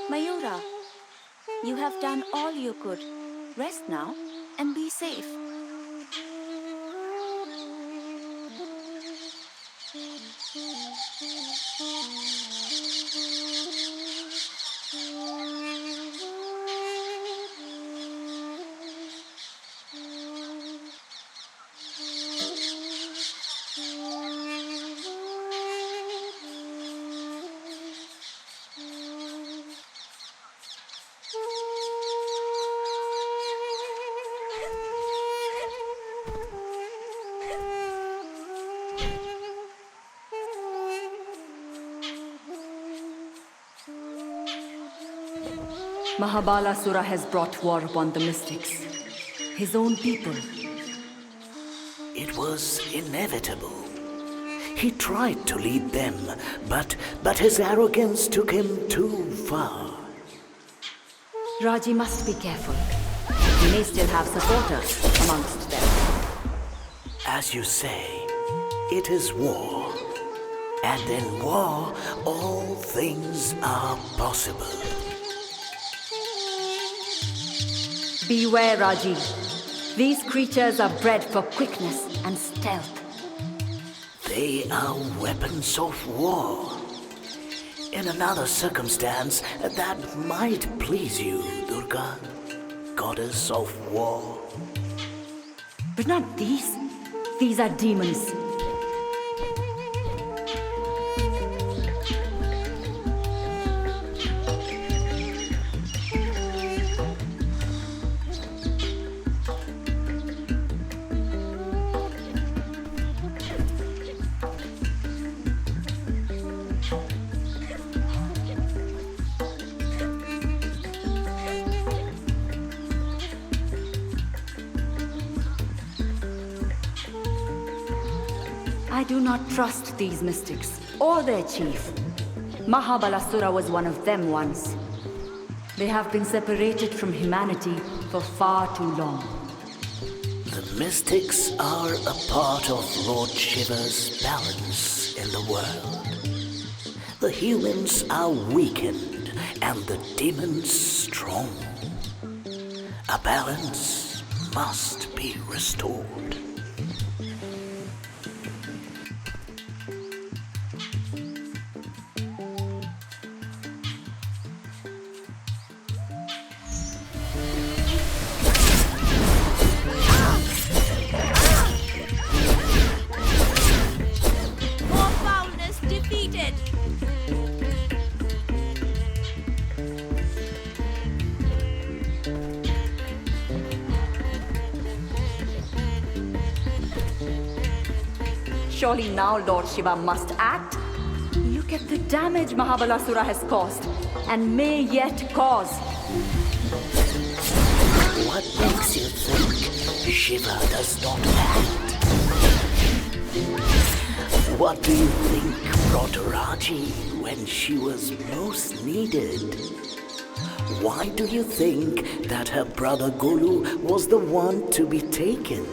Mayura, you have done all you could. Rest now and be safe. Mahabalasura has brought war upon the mystics, his own people. It was inevitable. He tried to lead them, but his arrogance took him too far. Raji must be careful. He may still have supporters amongst them. As you say, it is war. And in war, all things are possible. Beware, Raji. These creatures are bred for quickness and stealth. They are weapons of war. In another circumstance, that might please you, Durga, goddess of war. But not these. These are demons. I do not trust these mystics, or their chief. Mahabalasura was one of them once. They have been separated from humanity for far too long. The mystics are a part of Lord Shiva's balance in the world. The humans are weakened and the demons strong. A balance must be restored. Surely now Lord Shiva must act. Look at the damage Mahabalasura has caused, and may yet cause. What makes you think Shiva does not act? What do you think brought Raji when she was most needed? Why do you think that her brother Golu was the one to be taken?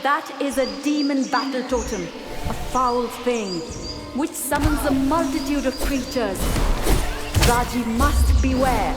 That is a demon battle totem, a foul thing, which summons a multitude of creatures. Raji must beware.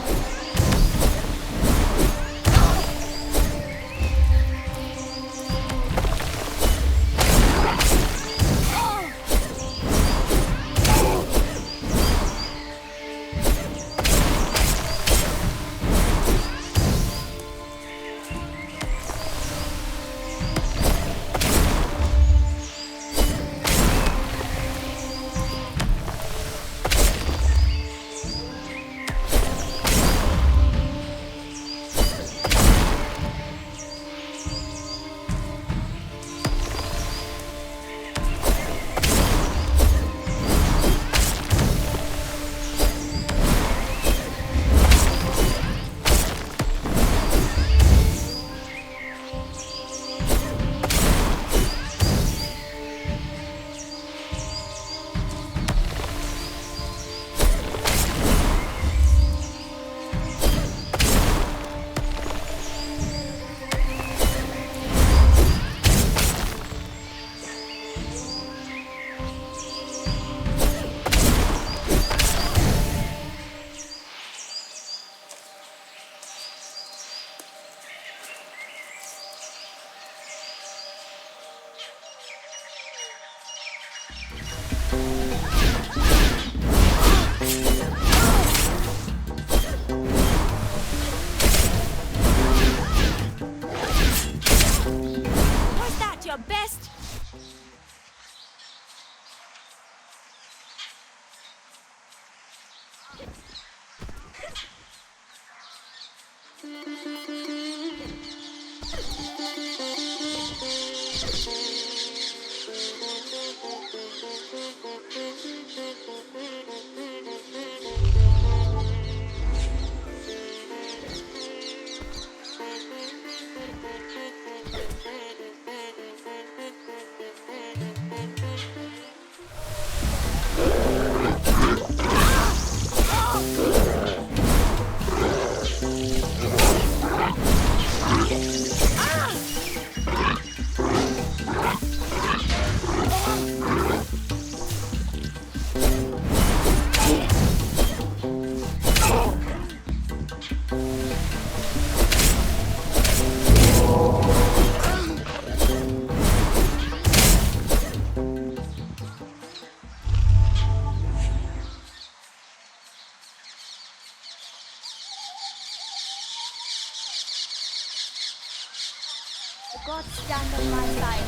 God stand on my side.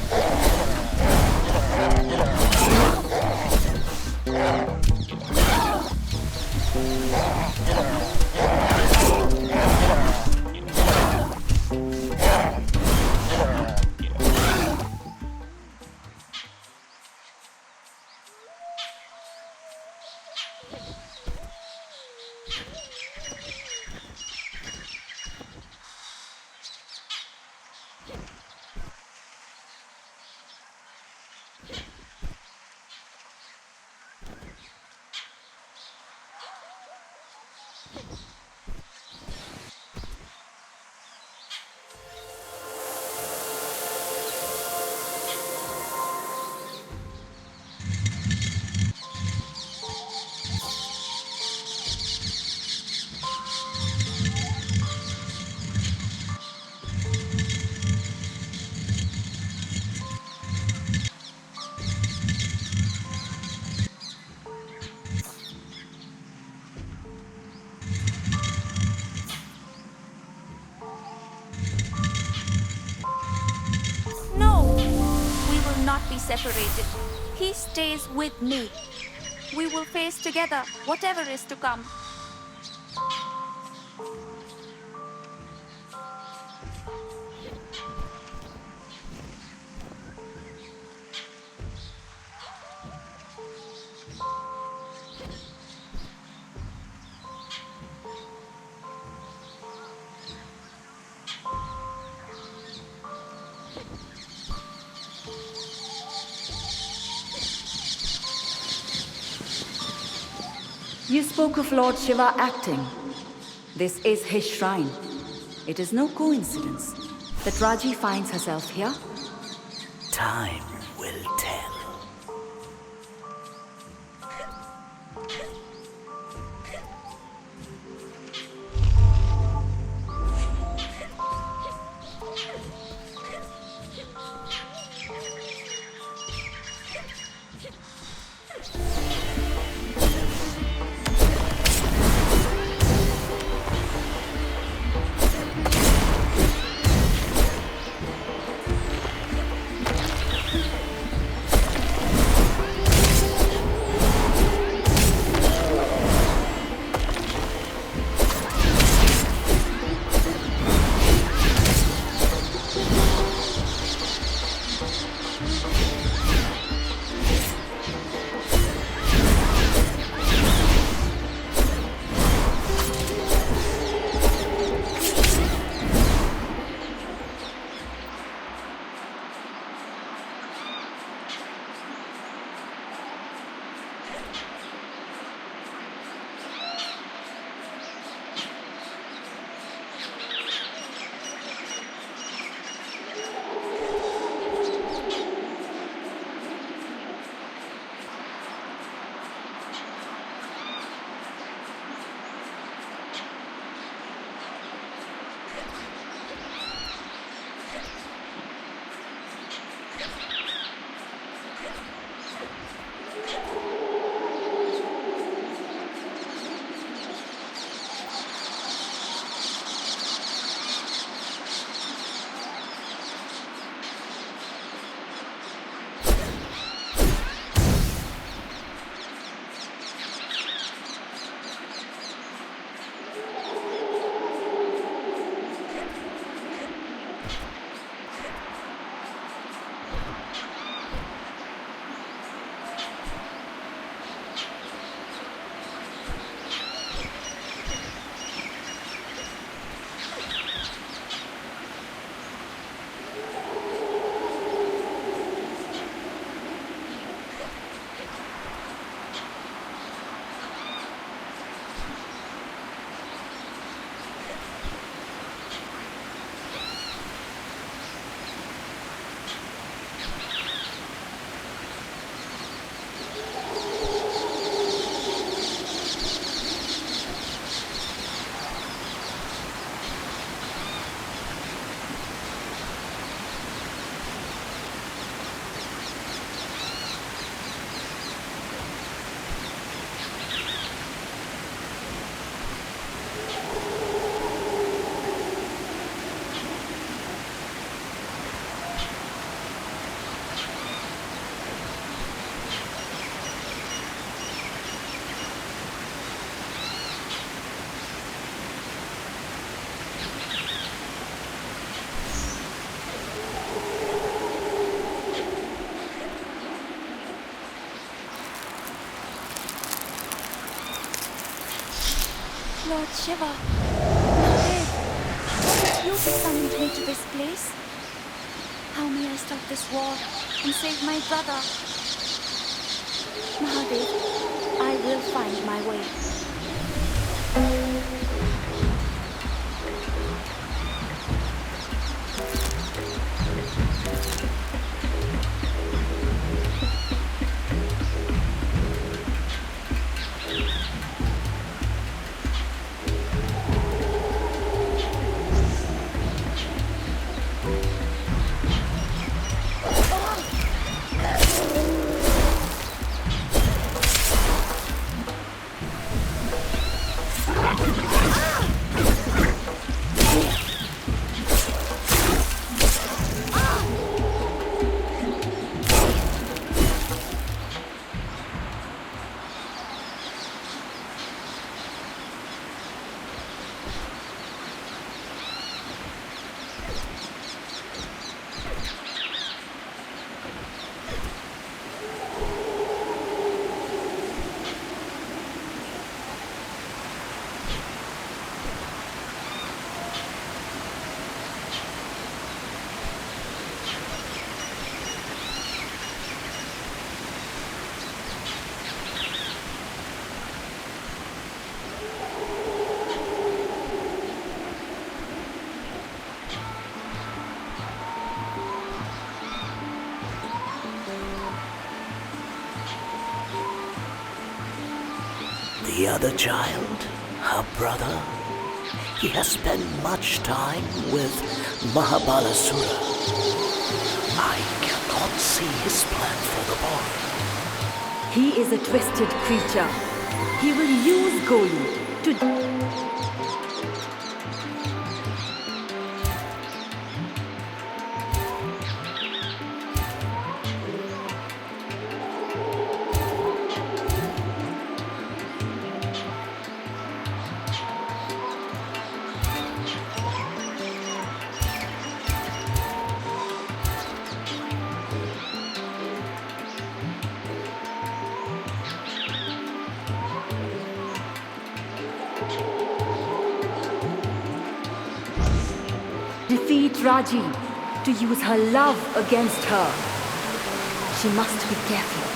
No, we will not be separated. He stays with me. We will face together whatever is to come. You spoke of Lord Shiva acting. This is his shrine. It is no coincidence that Raji finds herself here. Time will tell. Lord Shiva, Mahadev, what have you summoned me to this place? How may I stop this war and save my brother? Mahadev, I will find my way. The other child, her brother, he has spent much time with Mahabalasura. I cannot see his plan for the boy. He is a twisted creature. He will use Golu to... defeat Raji, to use her love against her. She must be careful.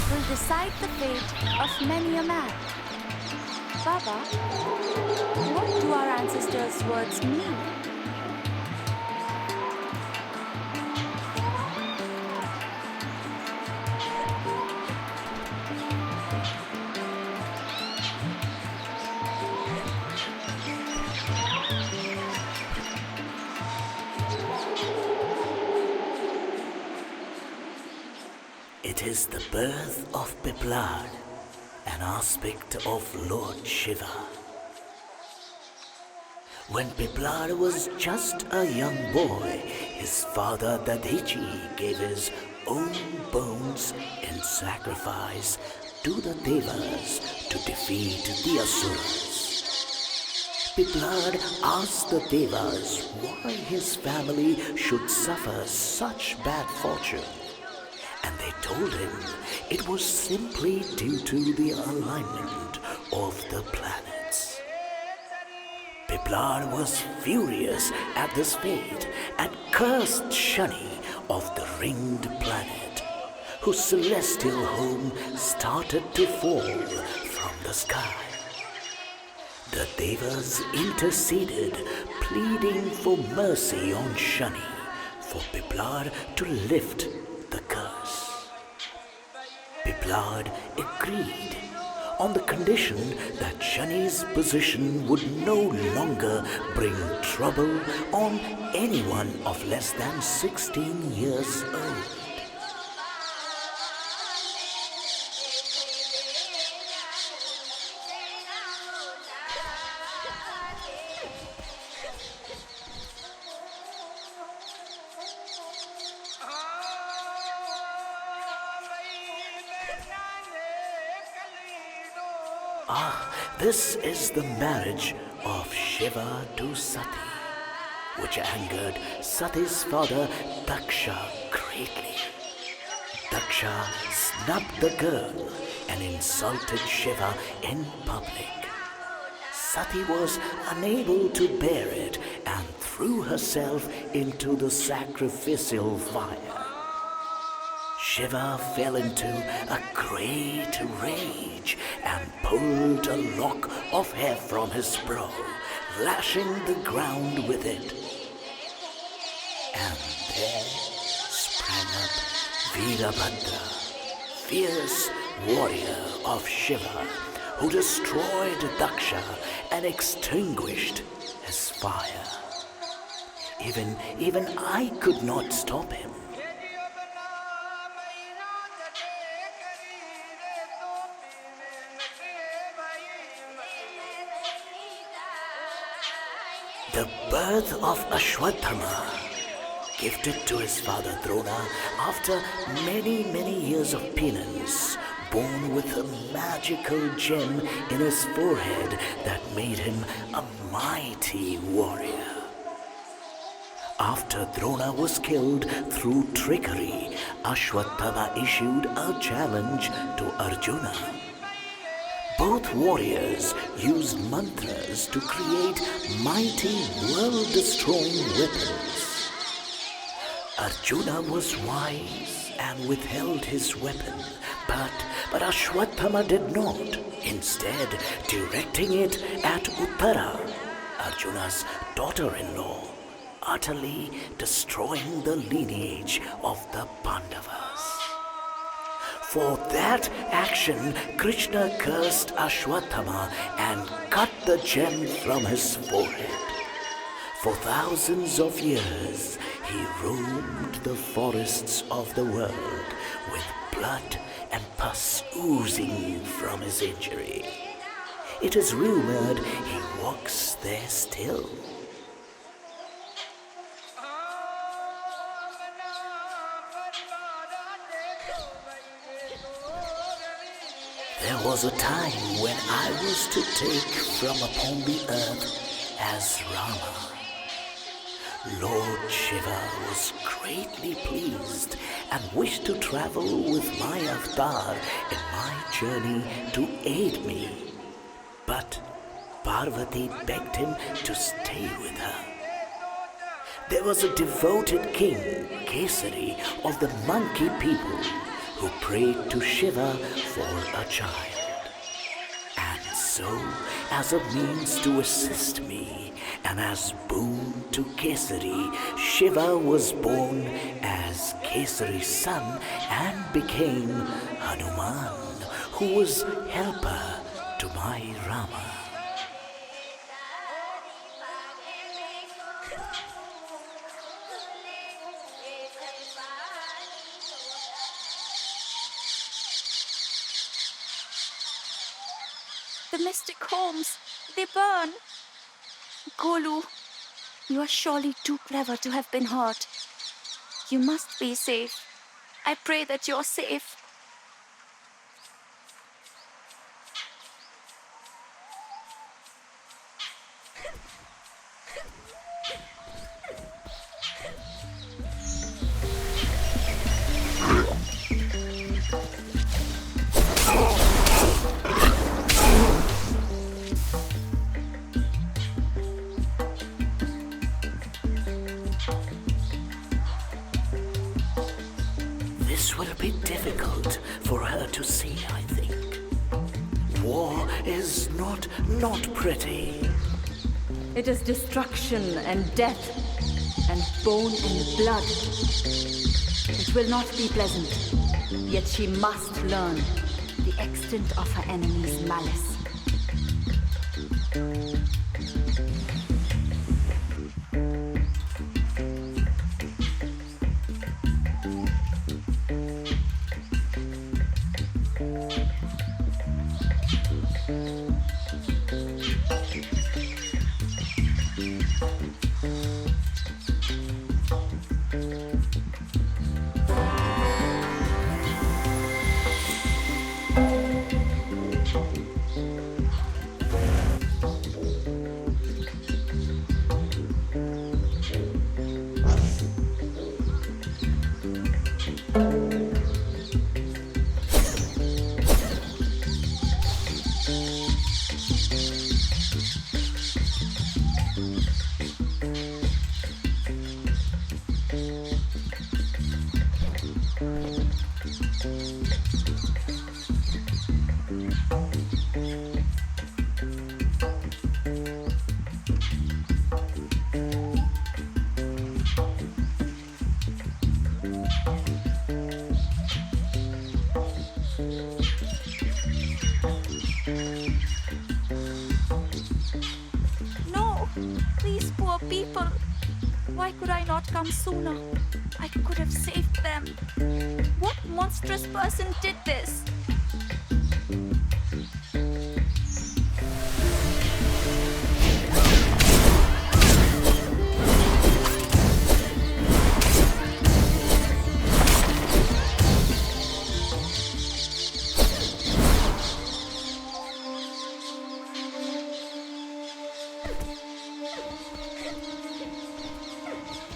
Will decide the fate of many a man. Baba, what do our ancestors' words mean? It is the birth of Piplad, an aspect of Lord Shiva. When Piplad was just a young boy, his father Dadichi gave his own bones in sacrifice to the Devas to defeat the Asuras. Piplad asked the Devas why his family should suffer such bad fortune. And they told him it was simply due to the alignment of the planets. Piplad was furious at this fate and cursed Shani of the ringed planet, whose celestial home started to fall from the sky. The Devas interceded, pleading for mercy on Shani, for Piplad to lift the curse. Piplad agreed on the condition that Shani's position would no longer bring trouble on anyone of less than 16 years old. This is the marriage of Shiva to Sati, which angered Sati's father Daksha greatly. Daksha snubbed the girl and insulted Shiva in public. Sati was unable to bear it and threw herself into the sacrificial fire. Shiva fell into a great rage and pulled a lock of hair from his brow, lashing the ground with it. And there sprang up Veerabhadra, fierce warrior of Shiva, who destroyed Daksha and extinguished his fire. Even I could not stop him. The birth of Ashwatthama, gifted to his father Drona after many years of penance, born with a magical gem in his forehead that made him a mighty warrior. After Drona was killed through trickery, Ashwatthama issued a challenge to Arjuna. Both warriors used mantras to create mighty, world-destroying weapons. Arjuna was wise and withheld his weapon, but Ashwatthama did not, instead directing it at Uttara, Arjuna's daughter-in-law, utterly destroying the lineage of the Pandavas. For that action, Krishna cursed Ashwatthama and cut the gem from his forehead. For thousands of years, he roamed the forests of the world with blood and pus oozing from his injury. It is rumored he walks there still. There was a time when I was to take from upon the earth as Rama. Lord Shiva was greatly pleased and wished to travel with my avatar in my journey to aid me. But Parvati begged him to stay with her. There was a devoted king, Kesari, of the monkey people, who prayed to Shiva for a child. And so, as a means to assist me, and as boon to Kesari, Shiva was born as Kesari's son and became Hanuman, who was helper to my Rama. The mystic homes, they burn. Golu, you are surely too clever to have been hurt. You must be safe. I pray that you're safe. This will be difficult for her to see, I think. War is not pretty. It is destruction and death, and bone and blood. It will not be pleasant, yet she must learn the extent of her enemy's malice. No! These poor people! Why could I not come sooner? I could have saved them. What monstrous person did this?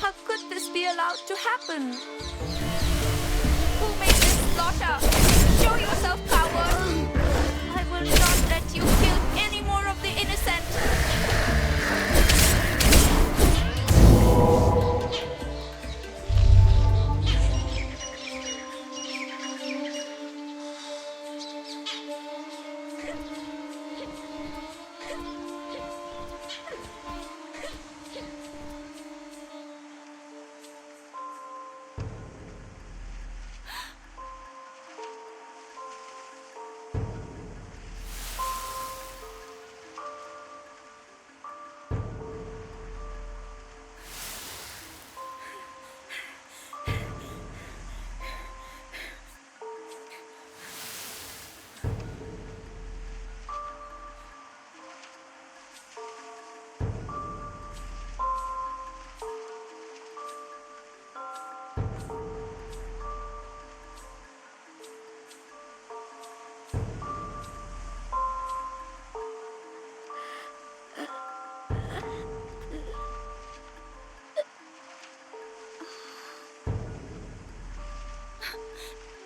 How could this be allowed to happen? Who made this slaughter? Show yourself, coward! I will not let you kill any more of the innocent!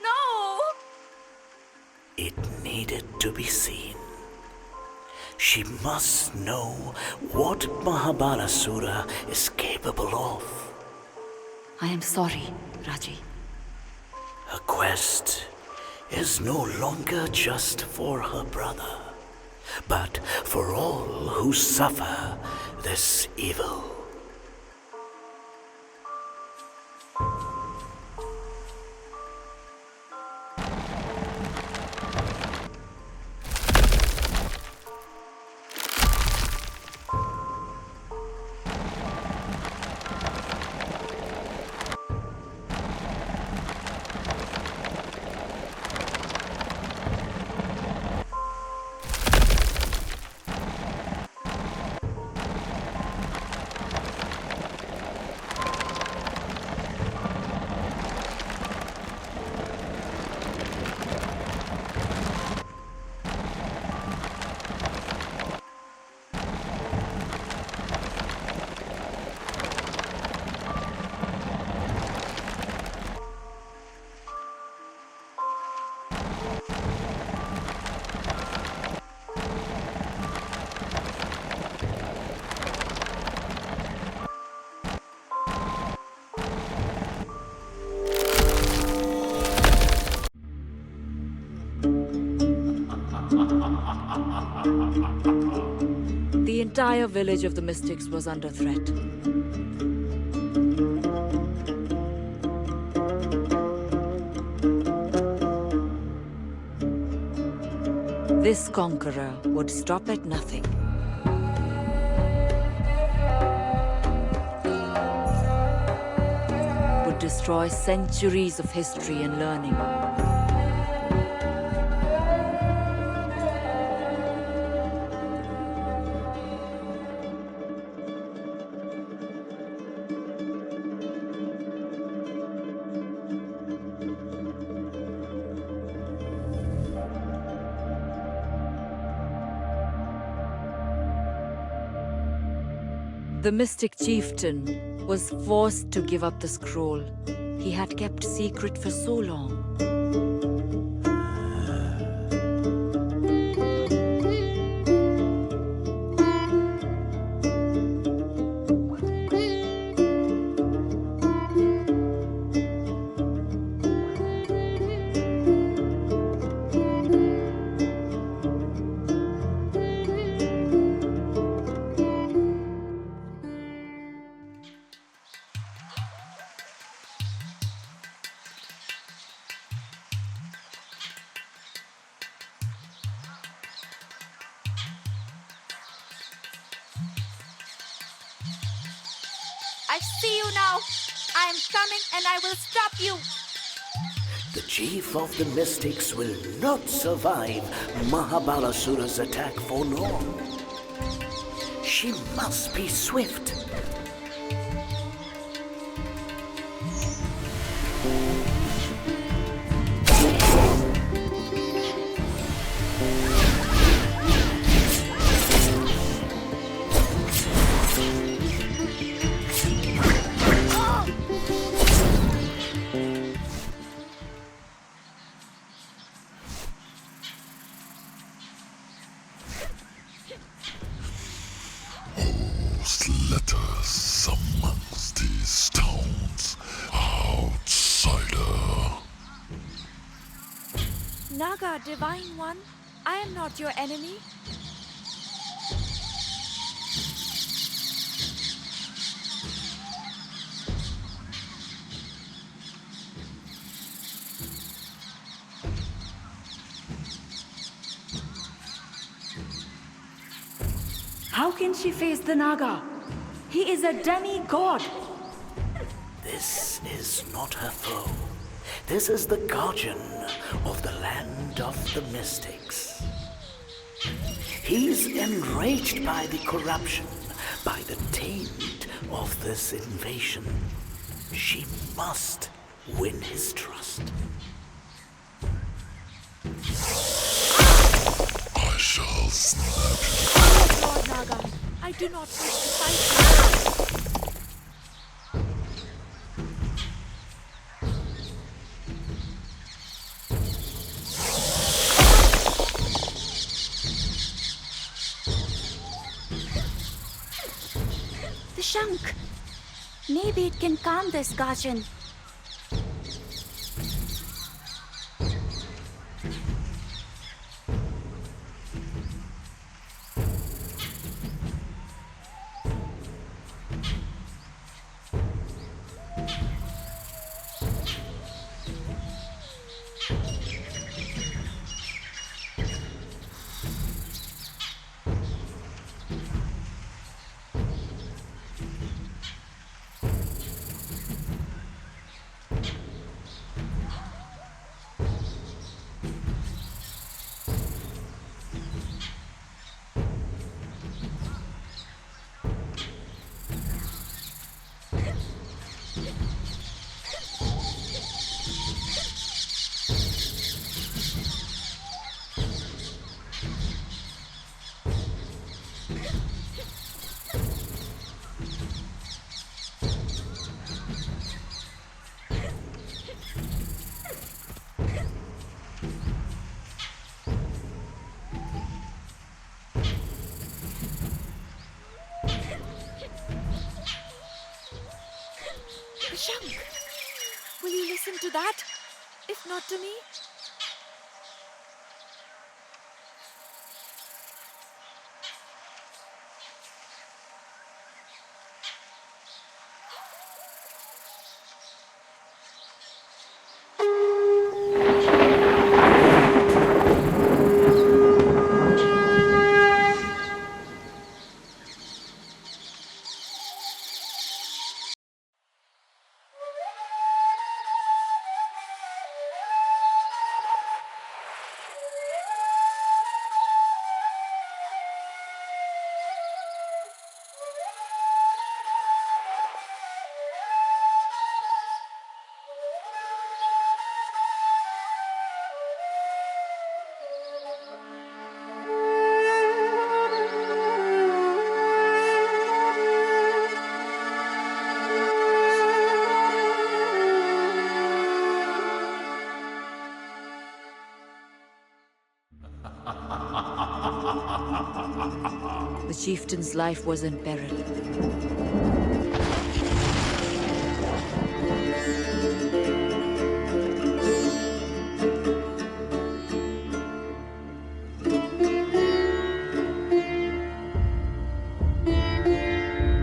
No! It needed to be seen. She must know what Mahabalasura is capable of. I am sorry, Raji. Her quest is no longer just for her brother, but for all who suffer this evil. The entire village of the Mystics was under threat. This conqueror would stop at nothing. Would destroy centuries of history and learning. The mystic chieftain was forced to give up the scroll he had kept secret for so long. I see you now. I am coming and I will stop you. The chief of the mystics will not survive Mahabalasura's attack for long. She must be swift. Let us amongst these towns, outsider. Naga, Divine One, I am not your enemy. How can she face the Naga? He is a demigod. This is not her foe. This is the guardian of the land of the mystics. He's enraged by the corruption, by the taint of this invasion. She must win his trust. I shall snap you. Lord Naga, I do not wish to fight you. The Shank. Maybe it can calm this guardian. Shank, will you listen to that? If not to me? The chieftain's life was in peril.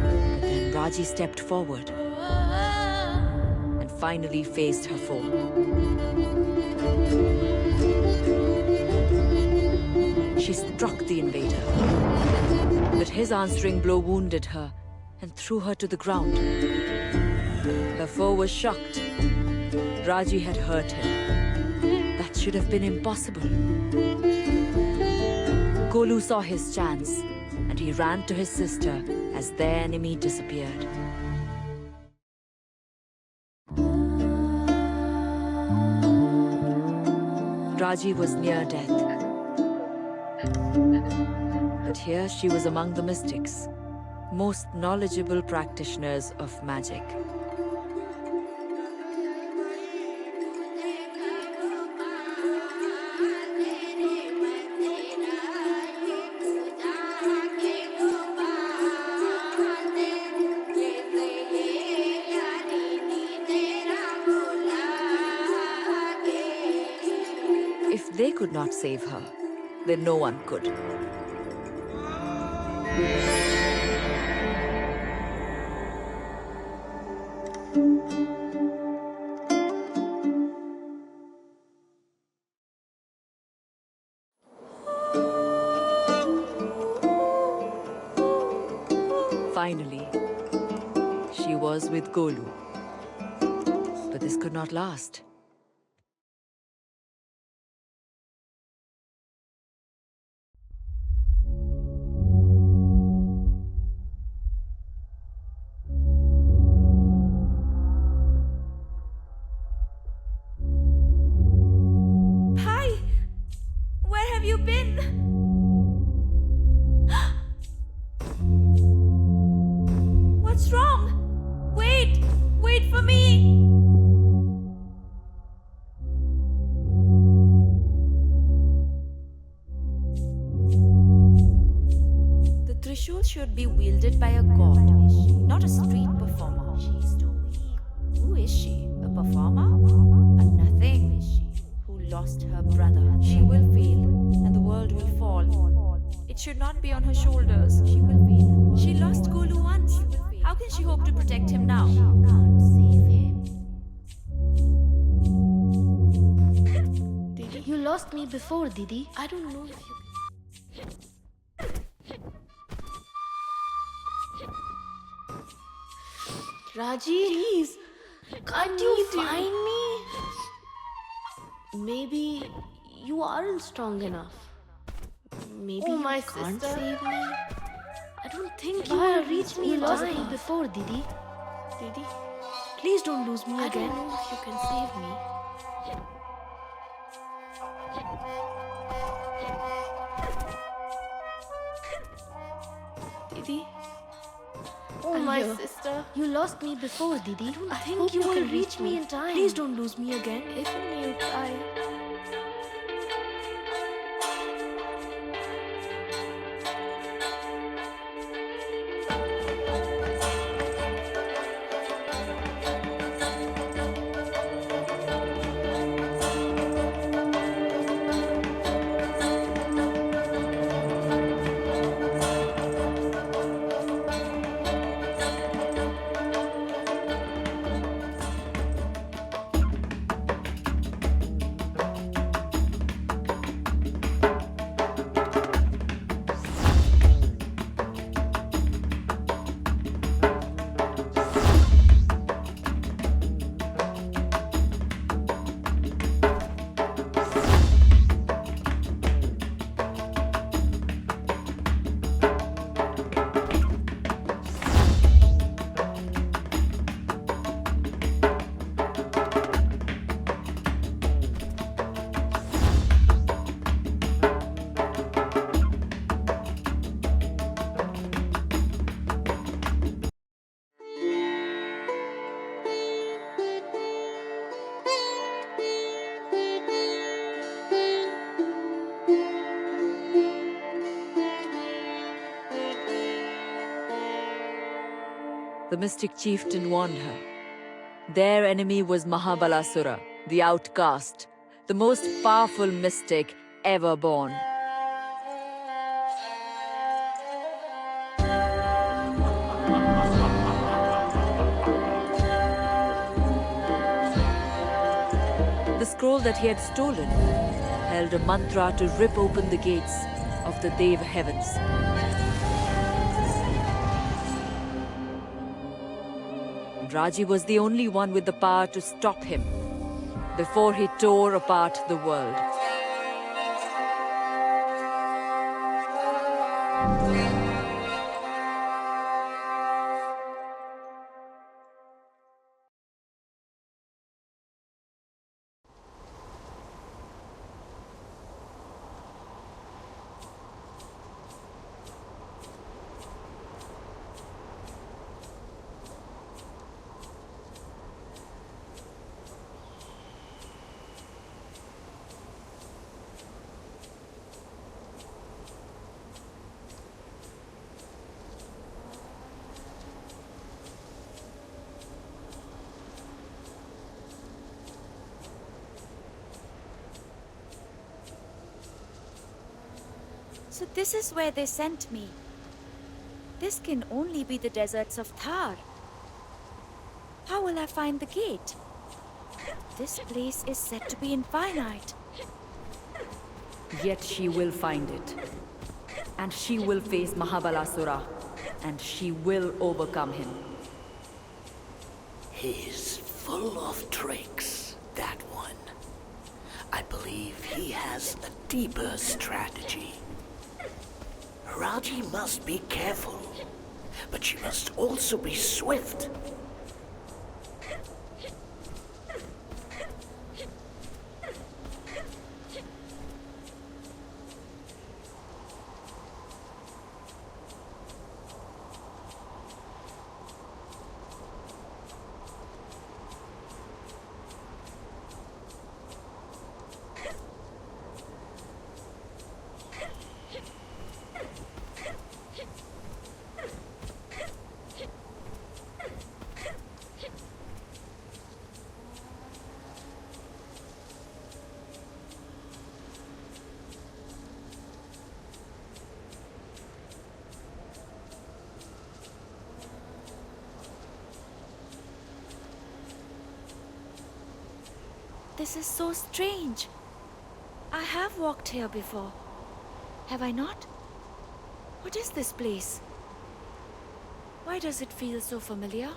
But then Raji stepped forward and finally faced her foe. She struck the invader, but his answering blow wounded her and threw her to the ground. Her foe was shocked. Raji had hurt him. That should have been impossible. Golu saw his chance, and he ran to his sister as their enemy disappeared. Raji was near death. But here she was among the mystics, most knowledgeable practitioners of magic. If they could not save her, then no one could. Finally, she was with Golu. But this could not last. Hi! Where have you been? What's wrong? Wait! Wait for me! The Trishul should be wielded by a god, not a street performer. She's too weak. Who is she? A performer? A nothing. Who lost her brother. She will fail, and the world will fall. It should not be on her shoulders. She will fail. She lost Golu once. How can she hope to protect him now? She can't save him. Didi, you lost me before, Didi. I don't know if you... Raji, please, can't you find me? Maybe you aren't strong enough. Maybe you can't save me. I don't think you will reach me. You lost me before, Didi. Didi, please don't lose me again. I don't know if you can save me. Didi. Oh, my sister. You lost me before, Didi. I don't think you will reach me in time. Please don't lose me again. If only you try. The mystic chieftain warned her. Their enemy was Mahabalasura, the outcast, the most powerful mystic ever born. The scroll that he had stolen held a mantra to rip open the gates of the Deva heavens. and Raji was the only one with the power to stop him before he tore apart the world. So this is where they sent me. This can only be the deserts of Thar. How will I find the gate? This place is said to be infinite. Yet she will find it. And she will face Mahabalasura. And she will overcome him. He's full of tricks, that one. I believe he has a deeper strategy. Raji must be careful, but she must also be swift. This is so strange. I have walked here before. Have I not? What is this place? Why does it feel so familiar?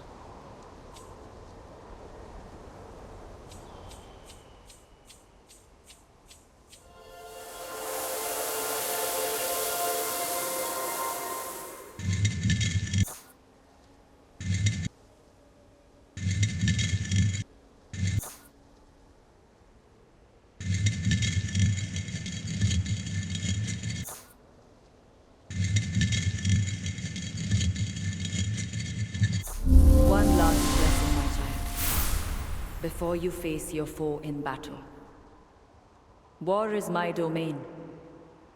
One last lesson, my child, before you face your foe in battle. War is my domain,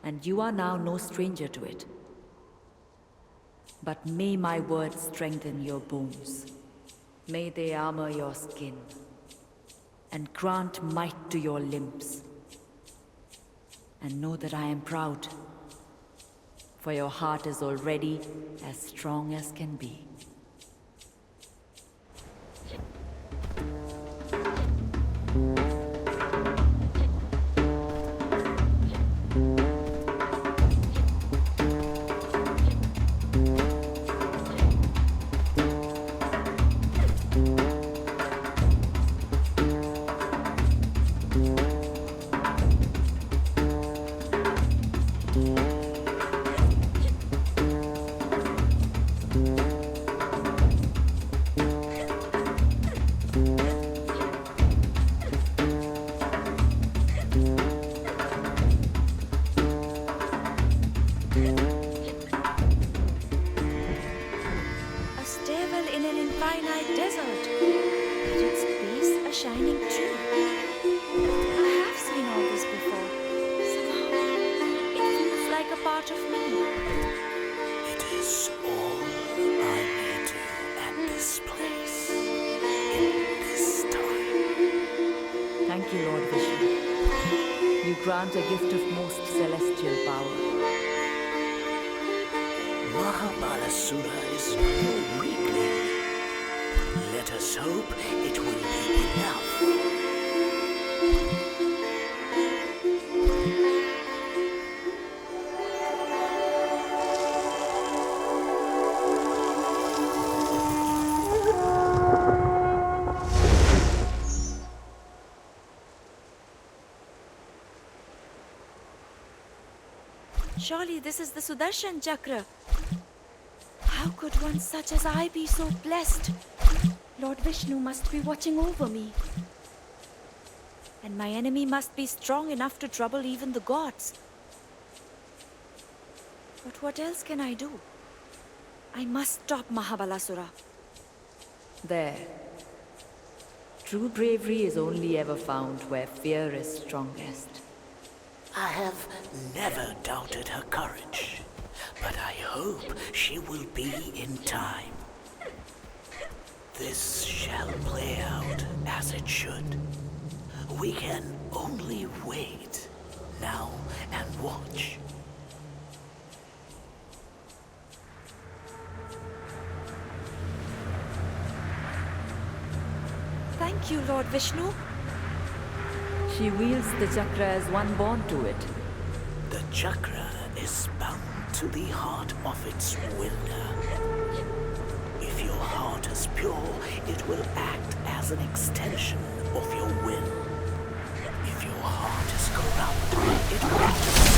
and you are now no stranger to it. But may my words strengthen your bones. May they armor your skin, and grant might to your limbs. And know that I am proud, for your heart is already as strong as can be. A stairwell in an infinite desert. At its base, a shining tree. I have seen all this before. Somehow, it feels like a part of me. It is all I may do at this place, in this time. Thank you, Lord Vishnu. You grant a gift of most celestial power. Mahabalasura is no weakling. Let us hope it will be enough. Surely this is the Sudarshan Chakra. How could one such as I be so blessed? Lord Vishnu must be watching over me. And my enemy must be strong enough to trouble even the gods. But what else can I do? I must stop Mahabalasura. There. True bravery is only ever found where fear is strongest. I have never doubted her courage, but I hope she will be in time. This shall play out as it should. We can only wait now and watch. Thank you, Lord Vishnu. She wields the chakra as one born to it. The chakra is bound to the heart of its wielder. If your heart is pure, it will act as an extension of your will. If your heart is corrupt, it will destroy.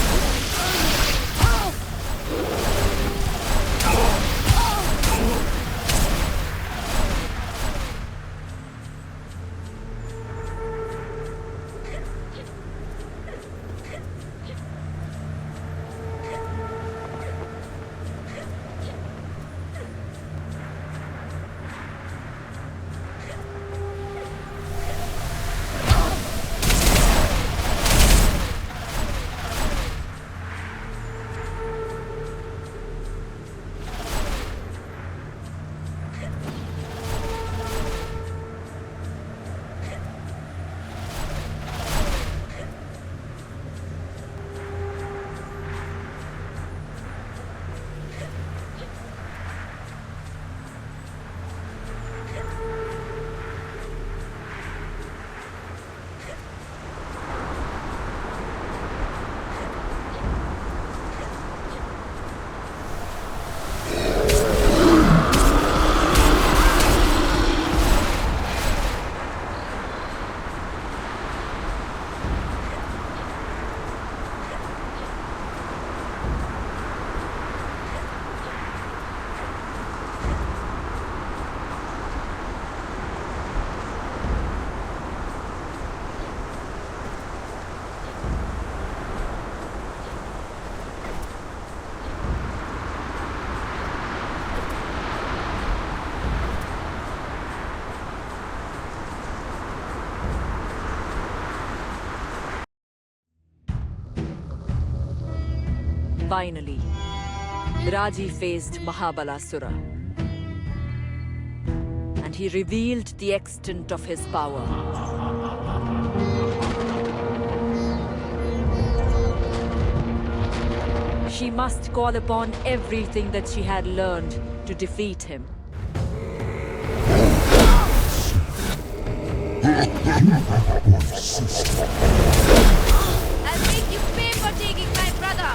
Finally, Raji faced Mahabalasura. And he revealed the extent of his power. She must call upon everything that she had learned to defeat him. I'll make you pay for taking my brother!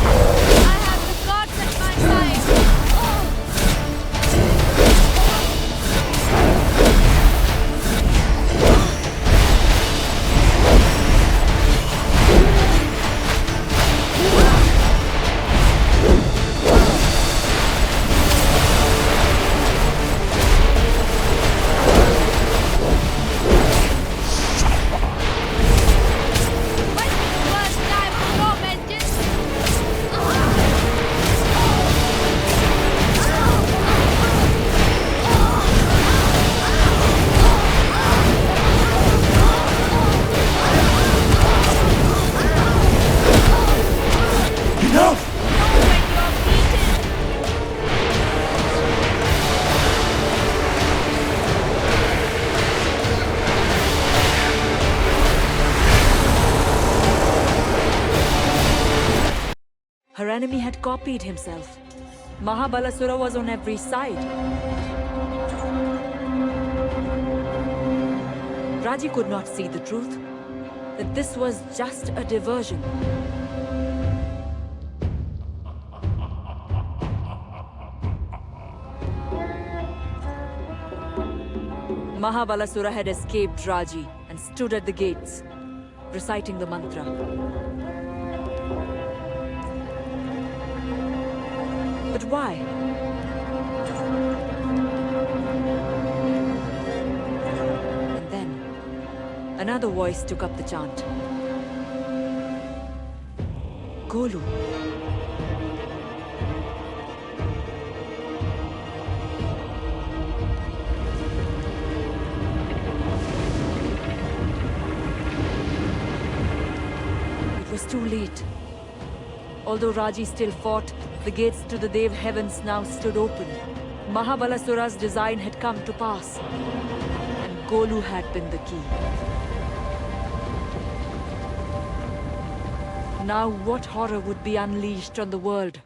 I have the gods at my side! Her enemy had copied himself. Mahabalasura was on every side. Raji could not see the truth. that this was just a diversion. Mahabalasura had escaped Raji and stood at the gates, reciting the mantra. But why? And then, another voice took up the chant. Golu. It was too late. Although Raji still fought, the gates to the Dev heavens now stood open. Mahabalasura's design had come to pass, and Golu had been the key. Now what horror would be unleashed on the world?